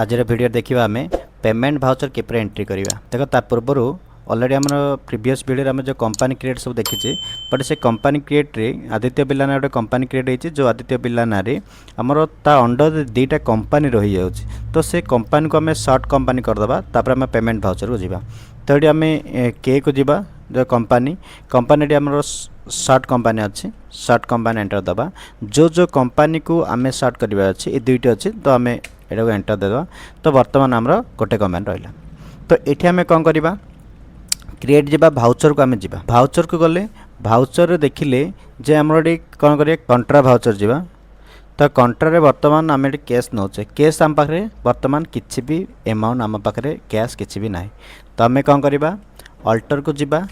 आज वीडियो देखा आम पेमेंट भाउचर किपर एंट्री करवा देख ता पूर्व ऑलरेडी आम प्रीवियस वीडियो आम जो कंपनी क्रिएट सब देखी बट से कंपनी क्रिएट रे आदित्य बिरला ना गोटे कंपनी क्रिएट होती जो आदित्य बिरला ना आमर ता अंडर दुईटा कंपनी रही जाऊँगी तो से कंपनी को आम सर्ट कंपनी करदे तापर आम पेमेंट भाउचर को जीवा तो ये आम के को जीवा जो कंपनी कंपनी आमर सर्ट कंपनी अच्छी सर्ट कंपनी एंटर दबा जो कंपनी को आम सर्ट करवा अच्छी ये दुईटी अच्छी तो आम एटा को एंटर देवा तो बर्तमान आमर गोटे कमांड रहा तो ये आम कौन करवा क्रिएट जावा भाउचर को आम जावा भाउचर को गले भाउचर देखिले जे आमर कौन कर कंट्रा भाउचर जावा तो कंट्रा बर्तमान आम कैश नौचे कैश आम पाखे बर्तमान किसी भी एमाउंट आम पाखे कैश किसी भी ना तो आम कौन करवा अल्टर को जावा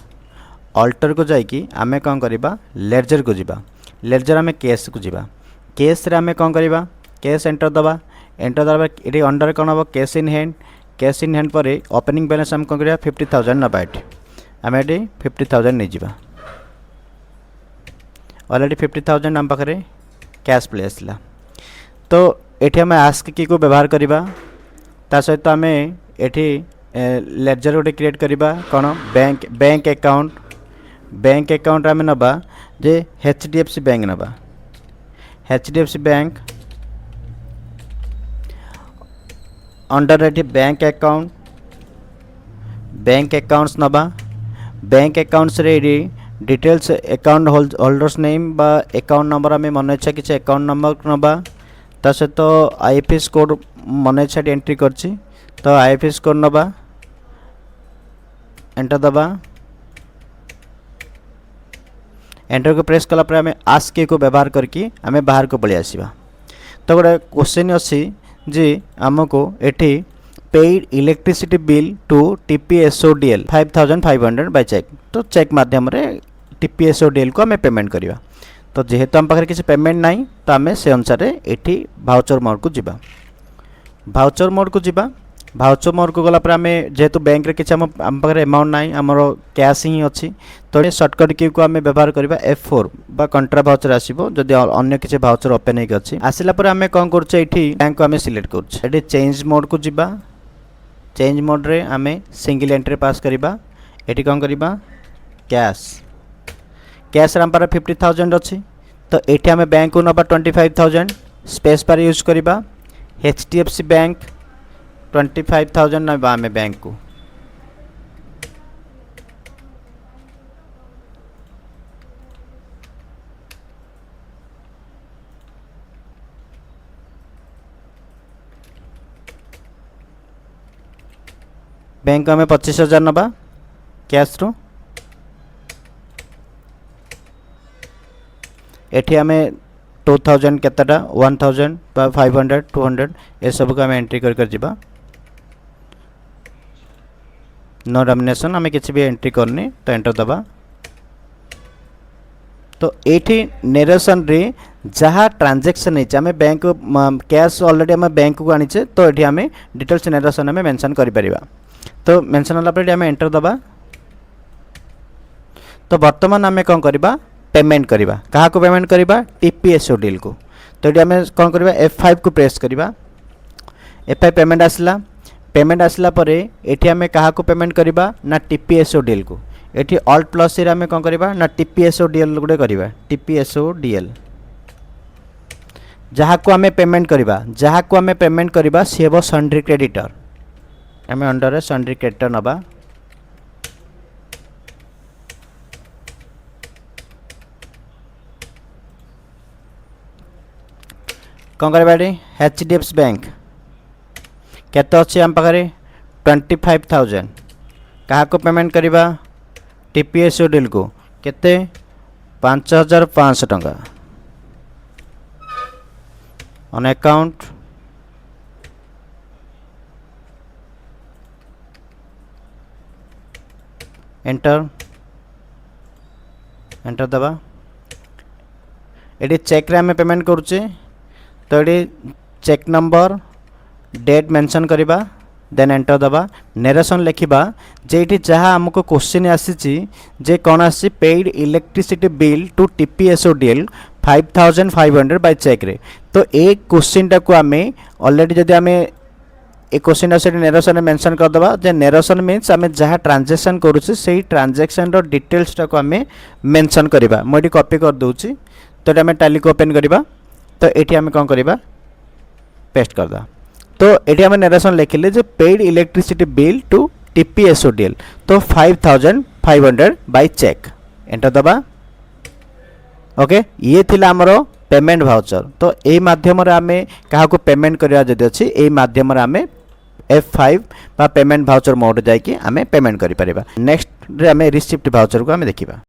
अल्टर को जाकि आम कौन करवा लेजर को जावा लेजर आम कैश को जावा कैश रे आम कौन करवा कैश एंटर दबा एंटर दबा ये अंडर कौन हम कैश इन हैंड पर ओपनिंग बैलेंस आम कौन करवा 50,000 नबा ये आम ये 50,000 नहीं जावा ऑलरेडी 50,000 आम पाखे कैश प्ले आसला तो ये आम आस्क की को व्यवहार करवा ता सहित आम ये लेजर गोटे क्रिएट करवा कौन बैंक अकाउंट आम नबा जे HDFC बैंक नबा HDFC बैंक अंडर ये बैंक अकाउंट्स नबा बैंक अकाउंट्स रे डिटेल्स अकाउंट होल्डर्स नेम बा अकाउंट नंबर आम मन इच्छा किसी अकाउंट नंबर नबा ता सहित IFSC कोड मन इच्छा एंट्री करछि तो IFSC कोड नबा एंटर दबा एंटर को प्रेस कला आम आस्क को व्यवहार करके आम बाहर को पलि आसवा तो गोटे क्वेश्चन अच्छी जी आमको एठी paid electricity bill to TPSODL 5,500 by cheque तो चेक माध्यम रे TPSODL को आम पेमेंट करवा तो जेहेतु आम पाखे किसी पेमेंट ना तो आम से अनुसार एठी भाउचर मोड को जीवा भाउचर मोड को जीवा भाउचर मोड को गला आम जेहेतु बैंक रे किसी आम पाखे अमाउंट ना आमर कैश ही अच्छी तो ये सर्टकट की को आम व्यवहार करवा F4 बा कंट्रा भाउचर आसो जदि अन्य किसी भाउचर ओपन होगी अच्छी आसला आम कौन कर बैंक को आम सिलेक्ट कर चेंज मोड को जीवा चेंज मोड रे आम सिंगल एंट्री पास करवा ये कौन करवा कैश आम पार 50,000 अच्छी तो ये आम बैंक को नबा 25,000 स्पेस पर यूज करवा HDFC बैंक 25,000 नबा आम बैंक को बैंक आम 25,000 नबा कैश रू एठी आम 2,000 केतटा 1,000 500 200 ये सब को आम एंट्री कर जीवा नो डोमिनेशन आम किसी भी एंट्री करनी तो एंटर दबा तो ये नेरेशन रे जहाँ ट्रांजेक्शन है आम बैंक कैश ऑलरेडी आम बैंक को आनीचे तो ये आम डिटेल्स नेरेशन आम मेंशन करिपरिबा तो मेंशन होला आम एंटर दबा तो बर्तमान आम कौन करवा पेमेंट करवा क्या पेमेंट करवा TPSODL को तो ये आम कौन करवा F5 को प्रेस करवा F5 पेमेंट आसला पर ये आम क्या पेमेंट करवा ना TPSODL को ये ऑल्ट प्लस आम कौन करवा ना TPSODL गोटे करवा TPSODL जहाँ को आम पेमेंट करवा सी हम सन्ड्री क्रेडिटर आम अंडर सन्ड्री क्रेडिटर नबा कौन करवा HDFC बैंक केते अच्छी आम पाखे 25,000 क्या पेमेंट करवा TPSODL को केते 5,500 टंका ऑन अकाउंट एंटर दबा ये चेक रे आम पेमेंट करुचे तो ये चेक नंबर डेट मेंशन करवा देन एंटर दबा नेरेशन लिखा जे जहाँ आमको क्वेश्चन आसी जे कौन आसी paid electricity bill to TPSODL 5,500 by cheque रे तो ए क्वेश्चन टाक आम ऑलरेडी जदि आम ए क्वेश्चन से नेरेशन मेंशन कर दबा जे नेरेशन मीन्स आम जहाँ ट्रांजेक्शन करूँ से ट्रांजेक्शन डिटेल्स टाक आम मेंशन करवा मुझे कॉपी कर दूसरी तो ये टैली को ओपन करवा तो ये आम कौन करवा पेस्ट करदा तो ये आम नेरेशन लिखिले जे paid electricity bill to TPSODL तो 5500 बाय चेक एंटर दबा ओके ये थिला हमरो पेमेंट भाउचर तो ए माध्यम रे आमे काहा को पेमेंट करिया जदि अछि ए माध्यम रे आमे F5 बा पेमेंट भाउचर मोड जाय कि आमे पेमेंट करि परिबा नेक्स्ट रे आमे रिसिप्ट भाउचर को आमे देखिबा